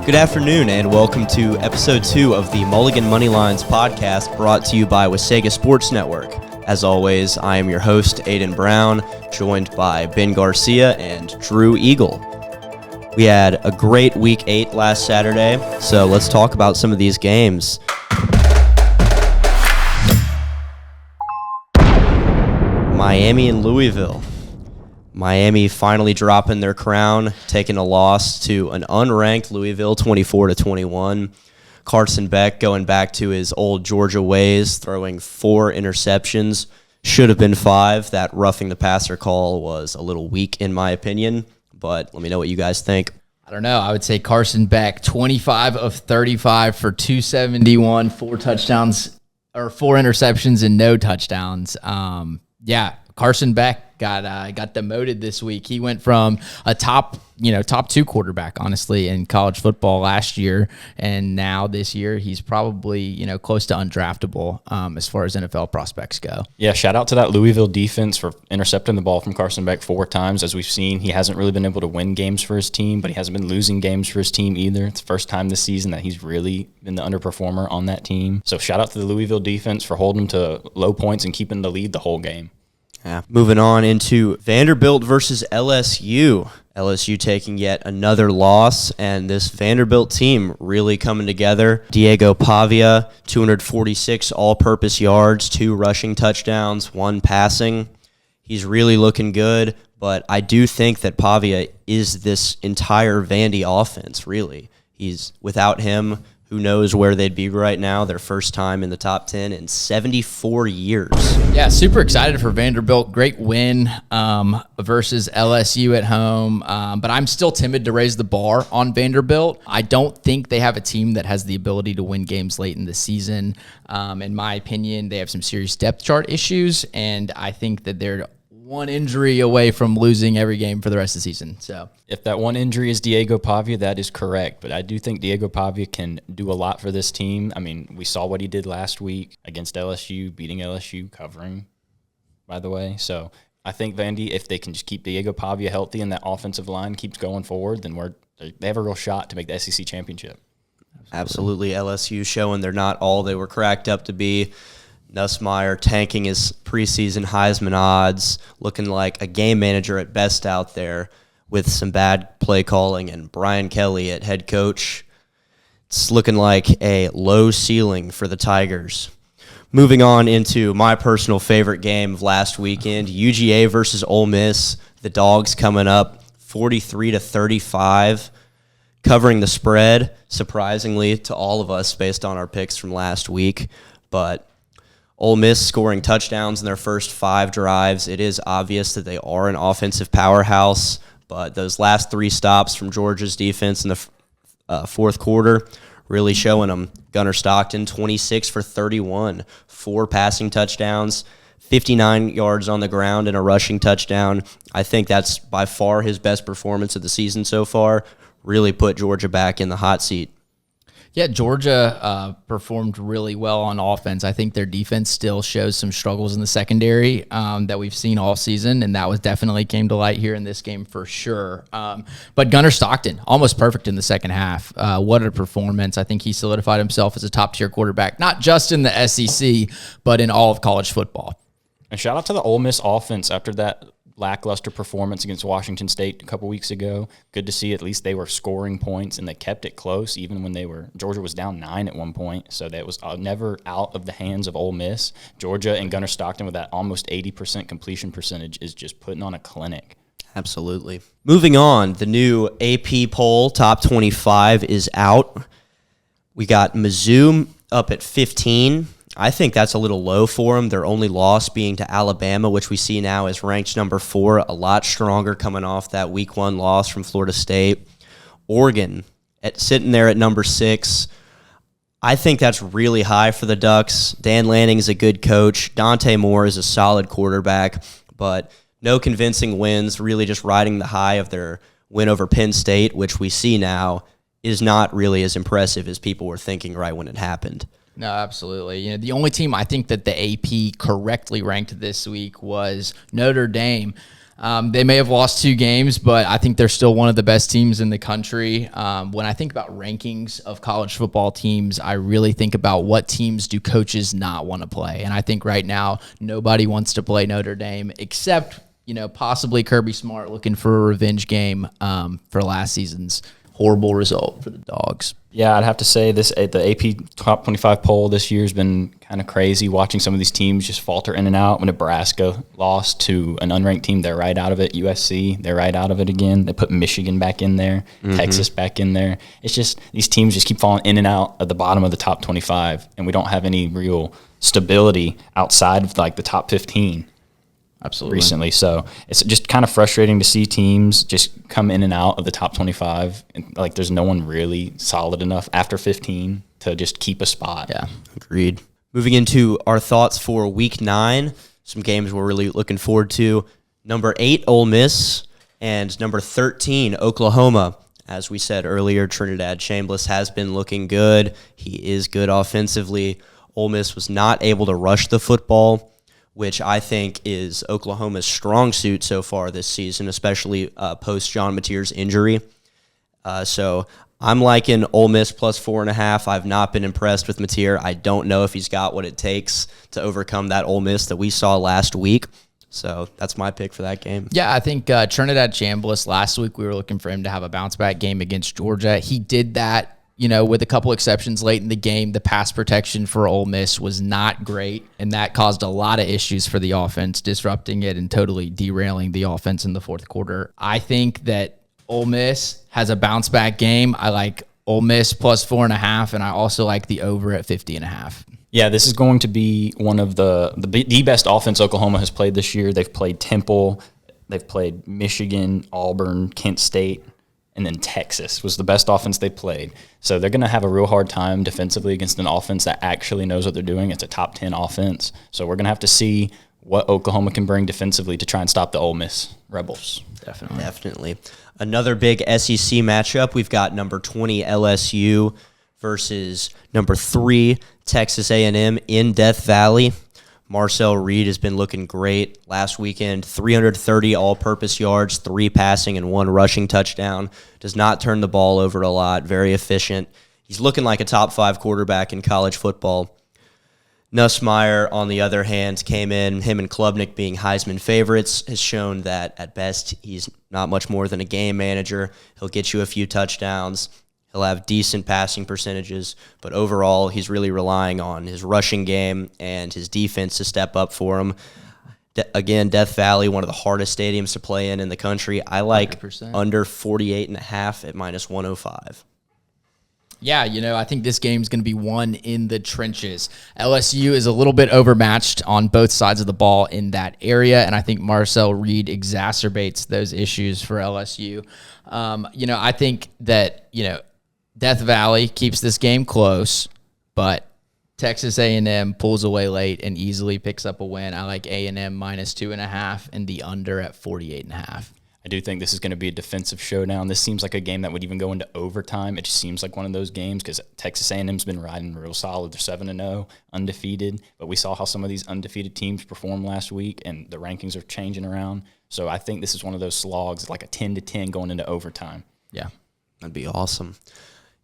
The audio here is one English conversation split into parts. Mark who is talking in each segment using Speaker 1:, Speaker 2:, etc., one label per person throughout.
Speaker 1: Good afternoon, and welcome to episode 2 of the Mulligan Moneyline's podcast, brought to you by Wasaga Sports Network. As always, I am your host, Aiden Brown, joined by Ben Garcia and Drew Eagle. We had a great Week 8 last Saturday, so let's talk about some of these games. Miami and Louisville. Miami finally dropping their crown, taking a loss to an unranked Louisville 24-21. Carson Beck going back to his old Georgia ways, throwing 4 interceptions. Should have been 5. That roughing the passer call was a little weak in my opinion, but let me know what you guys think.
Speaker 2: I don't know. I would say Carson Beck, 25 of 35 for 271, 4 touchdowns or 4 interceptions and no touchdowns. Carson Beck got demoted this week. He went from a top 2 quarterback, honestly, in college football last year, and now this year he's probably close to undraftable as far as NFL prospects go.
Speaker 3: Yeah, shout out to that Louisville defense for intercepting the ball from Carson Beck 4 times. As we've seen, he hasn't really been able to win games for his team, but he hasn't been losing games for his team either. It's the first time this season that he's really been the underperformer on that team. So shout out to the Louisville defense for holding him to low points and keeping the lead the whole game.
Speaker 1: Yeah. Moving on into Vanderbilt versus LSU. LSU taking yet another loss, and this Vanderbilt team really coming together. Diego Pavia, 246 all-purpose yards, 2 rushing touchdowns, 1 passing. He's really looking good, but I do think that Pavia is this entire Vandy offense, really. Without him, who knows where they'd be right now, their first time in the top 10 in 74 years.
Speaker 2: Yeah, super excited for Vanderbilt. Great win versus LSU at home, but I'm still timid to raise the bar on Vanderbilt. I don't think they have a team that has the ability to win games late in the season. In my opinion, they have some serious depth chart issues, and I think that they're one injury away from losing every game for the rest of the season. So
Speaker 3: if that one injury is Diego Pavia, that is correct. But I do think Diego Pavia can do a lot for this team. I mean, we saw what he did last week against LSU, beating LSU, covering, by the way. So I think Vandy, if they can just keep Diego Pavia healthy and that offensive line keeps going forward, then they have a real shot to make the SEC championship.
Speaker 1: Absolutely. LSU showing they're not all they were cracked up to be. Nussmeier tanking his preseason Heisman odds, looking like a game manager at best out there with some bad play calling, and Brian Kelly at head coach. It's looking like a low ceiling for the Tigers. Moving on into my personal favorite game of last weekend, UGA versus Ole Miss. The Dogs coming up 43-35, covering the spread, surprisingly to all of us based on our picks from last week, but Ole Miss scoring touchdowns in their first 5 drives. It is obvious that they are an offensive powerhouse, but those last 3 stops from Georgia's defense in the fourth quarter really showing them. Gunnar Stockton, 26 for 31, 4 passing touchdowns, 59 yards on the ground and a rushing touchdown. I think that's by far his best performance of the season so far. Really put Georgia back in the hot seat.
Speaker 2: Yeah, Georgia performed really well on offense. I think their defense still shows some struggles in the secondary that we've seen all season, and that definitely came to light here in this game for sure. But Gunnar Stockton, almost perfect in the second half. What a performance. I think he solidified himself as a top-tier quarterback, not just in the SEC, but in all of college football.
Speaker 3: And shout out to the Ole Miss offense after that lackluster performance against Washington State a couple weeks ago. Good to see at least they were scoring points, and they kept it close even when Georgia was down 9 at one point. So that was never out of the hands of Ole Miss. Georgia and Gunnar Stockton with that almost 80% completion percentage is just putting on a clinic.
Speaker 1: Absolutely. Moving on, the new AP poll, top 25, is out. We got Mizzou up at 15. I think that's a little low for them. Their only loss being to Alabama, which we see now is ranked number 4, a lot stronger coming off that week 1 loss from Florida State. Oregon sitting there at number 6. I think that's really high for the Ducks. Dan Lanning is a good coach. Dante Moore is a solid quarterback, but no convincing wins, really just riding the high of their win over Penn State, which we see now is not really as impressive as people were thinking right when it happened.
Speaker 2: No, absolutely. The only team I think that the AP correctly ranked this week was Notre Dame. They may have lost 2 games, but I think they're still one of the best teams in the country. When I think about rankings of college football teams, I really think about what teams do coaches not want to play. And I think right now, nobody wants to play Notre Dame except, possibly Kirby Smart looking for a revenge game for last season's horrible result for the Dogs.
Speaker 3: Yeah, I'd have to say the AP Top 25 poll this year has been kind of crazy, watching some of these teams just falter in and out. When Nebraska lost to an unranked team, they're right out of it. USC, they're right out of it again. They put Michigan back in there, Texas back in there. It's just these teams just keep falling in and out of the bottom of the top 25, and we don't have any real stability outside of like the top 15.
Speaker 2: Absolutely.
Speaker 3: Recently. So it's just kind of frustrating to see teams just come in and out of the top 25. And like there's no one really solid enough after 15 to just keep a spot.
Speaker 2: Yeah.
Speaker 1: Agreed. Moving into our thoughts for week 9, some games we're really looking forward to. Number 8, Ole Miss, and number 13, Oklahoma. As we said earlier, Trinidad Chambliss has been looking good. He is good offensively. Ole Miss was not able to rush the football, which I think is Oklahoma's strong suit so far this season, especially post John Mateer's injury. So I'm liking Ole Miss plus 4.5. I've not been impressed with Mateer. I don't know if he's got what it takes to overcome that Ole Miss that we saw last week. So that's my pick for that game.
Speaker 2: Yeah, I think Trinidad Chambliss, last week we were looking for him to have a bounce-back game against Georgia. He did that. With a couple exceptions late in the game. The pass protection for Ole Miss was not great, and that caused a lot of issues for the offense, disrupting it and totally derailing the offense in the fourth quarter. I think that Ole Miss has a bounce-back game. I like Ole Miss plus 4.5, and I also like the over at 50.5.
Speaker 3: Yeah, this is going to be one of the best offense Oklahoma has played this year. They've played Temple, they've played Michigan, Auburn, Kent State, and then Texas was the best offense they played. So they're going to have a real hard time defensively against an offense that actually knows what they're doing. It's a top 10 offense. So we're going to have to see what Oklahoma can bring defensively to try and stop the Ole Miss Rebels.
Speaker 1: Definitely. Another big SEC matchup. We've got number 20 LSU versus number 3 Texas A&M in Death Valley. Marcel Reed has been looking great. Last weekend, 330 all-purpose yards, 3 passing and 1 rushing touchdown. Does not turn the ball over a lot. Very efficient. He's looking like a top 5 quarterback in college football. Nussmeier, on the other hand, came in. Him and Klubnik being Heisman favorites has shown that at best he's not much more than a game manager. He'll get you a few touchdowns. He'll have decent passing percentages, but overall, he's really relying on his rushing game and his defense to step up for him. Again, Death Valley, one of the hardest stadiums to play in the country. I like
Speaker 2: 100%.
Speaker 1: under 48.5 at minus 105.
Speaker 2: Yeah, I think this game's going to be won in the trenches. LSU is a little bit overmatched on both sides of the ball in that area, and I think Marcel Reed exacerbates those issues for LSU. I think that, Death Valley keeps this game close, but Texas A&M pulls away late and easily picks up a win. I like A&M minus 2.5 and the under at 48.5.
Speaker 3: I do think this is going to be a defensive showdown. This seems like a game that would even go into overtime. It just seems like one of those games because Texas A&M's been riding real solid. They're 7-0, undefeated. But we saw how some of these undefeated teams performed last week, and the rankings are changing around. So I think this is one of those slogs, like a 10-10 going into overtime.
Speaker 2: Yeah.
Speaker 1: That'd be awesome.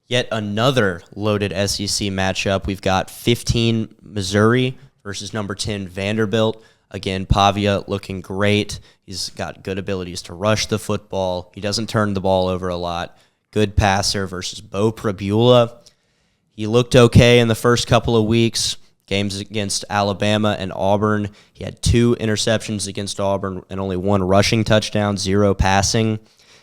Speaker 1: Yet another loaded SEC matchup. We've got 15 Missouri versus number 10 Vanderbilt. Again, Pavia looking great. He's got good abilities to rush the football. He doesn't turn the ball over a lot. Good passer versus Bo Prabula. He looked okay in the first couple of weeks. Games against Alabama and Auburn. He had 2 interceptions against Auburn and only 1 rushing touchdown, 0 passing.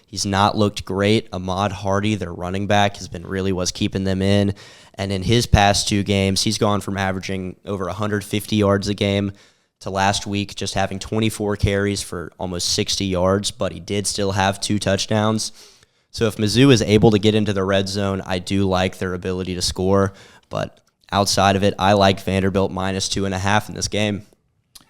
Speaker 1: He's not looked great. Ahmad Hardy, their running back, has been really what's keeping them in. And in his past 2 games, he's gone from averaging over 150 yards a game to last week just having 24 carries for almost 60 yards, but he did still have 2 touchdowns. So if Mizzou is able to get into the red zone, I do like their ability to score. But outside of it, I like Vanderbilt minus 2.5 in this game.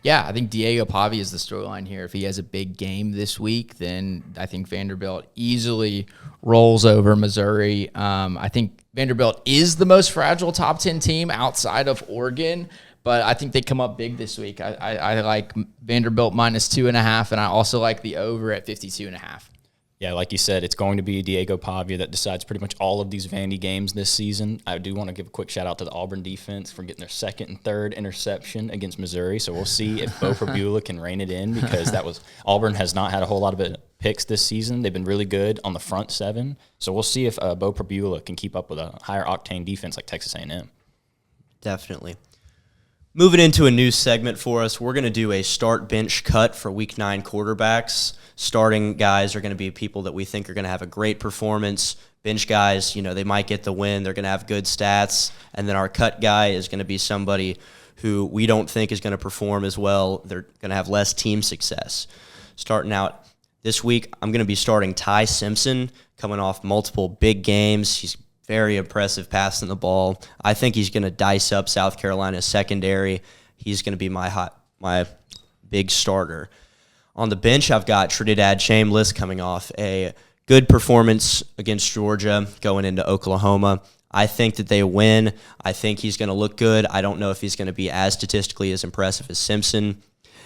Speaker 2: Yeah, I think Diego Pavia is the storyline here. If he has a big game this week, then I think Vanderbilt easily rolls over Missouri. I think Vanderbilt is the most fragile top 10 team outside of Oregon, but I think they come up big this week. I like Vanderbilt -2.5, and I also like the over at 52.5.
Speaker 3: Yeah, like you said, it's going to be Diego Pavia that decides pretty much all of these Vandy games this season. I do want to give a quick shout-out to the Auburn defense for getting their second and third interception against Missouri. So we'll see if Bo Prabula can rein it in, because Auburn has not had a whole lot of picks this season. They've been really good on the front seven. So we'll see if Bo Prabula can keep up with a higher-octane defense like Texas A&M.
Speaker 1: Definitely. Moving into a new segment for us, we're going to do a start-bench cut for Week 9 quarterbacks. Starting guys are going to be people that we think are going to have a great performance. Bench guys, they might get the win. They're going to have good stats. And then our cut guy is going to be somebody who we don't think is going to perform as well. They're going to have less team success. Starting out this week, I'm going to be starting Ty Simpson, coming off multiple big games. He's very impressive passing the ball. I think he's going to dice up South Carolina's secondary. He's going to be my big starter. On the bench, I've got Trinidad Chambliss coming off a good performance against Georgia going into Oklahoma. I think that they win. I think he's going to look good. I don't know if he's going to be as statistically as impressive as Simpson.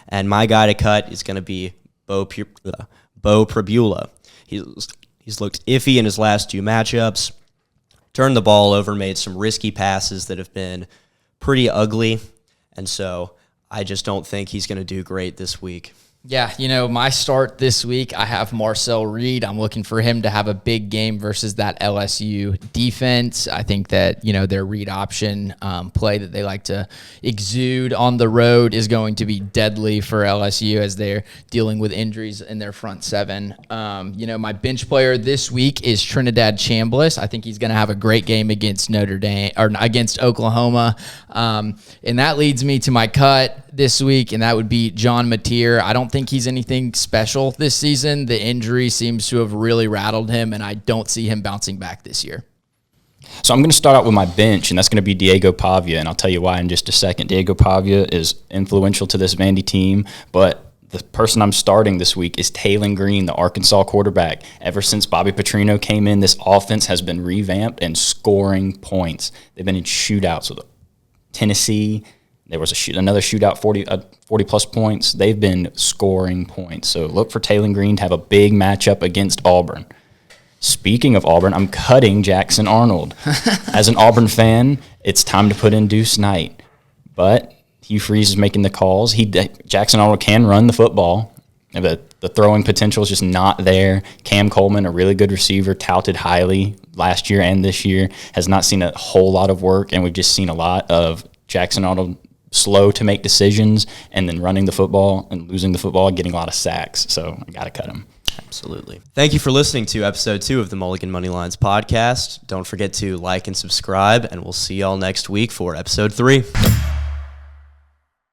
Speaker 1: And my guy to cut is going to be Bo Prabula. He's looked iffy in his last 2 matchups. Turned the ball over, made some risky passes that have been pretty ugly. And so I just don't think he's going to do great this week.
Speaker 2: Yeah, my start this week, I have Marcel Reed. I'm looking for him to have a big game versus that LSU defense. I think that, their read option play that they like to exude on the road is going to be deadly for LSU as they're dealing with injuries in their front seven. My bench player this week is Trinidad Chambliss. I think he's going to have a great game against Notre Dame or against Oklahoma. And that leads me to my cut this week, and that would be John Mateer. I don't think he's anything special this season. The injury seems to have really rattled him, and I don't see him bouncing back this year.
Speaker 3: So I'm going to start out with my bench, and that's going to be Diego Pavia, and I'll tell you why in just a second. Diego Pavia is influential to this Vandy team, but the person I'm starting this week is Taylon Green, the Arkansas quarterback. Ever since Bobby Petrino came in, this offense has been revamped and scoring points. They've been in shootouts with Tennessee. There was another shootout, 40-plus points. They've been scoring points. So look for Taylon Green to have a big matchup against Auburn. Speaking of Auburn, I'm cutting Jackson Arnold. As an Auburn fan, it's time to put in Deuce Knight. But Hugh Freeze is making the calls. Jackson Arnold can run the football. The throwing potential is just not there. Cam Coleman, a really good receiver, touted highly last year and this year, has not seen a whole lot of work, and we've just seen a lot of Jackson Arnold slow to make decisions and then running the football and losing the football, getting a lot of sacks. So I got to cut him.
Speaker 1: Absolutely. Thank you for listening to episode 2 of the Mulligan Moneylines podcast. Don't forget to like and subscribe, and we'll see y'all next week for episode 3.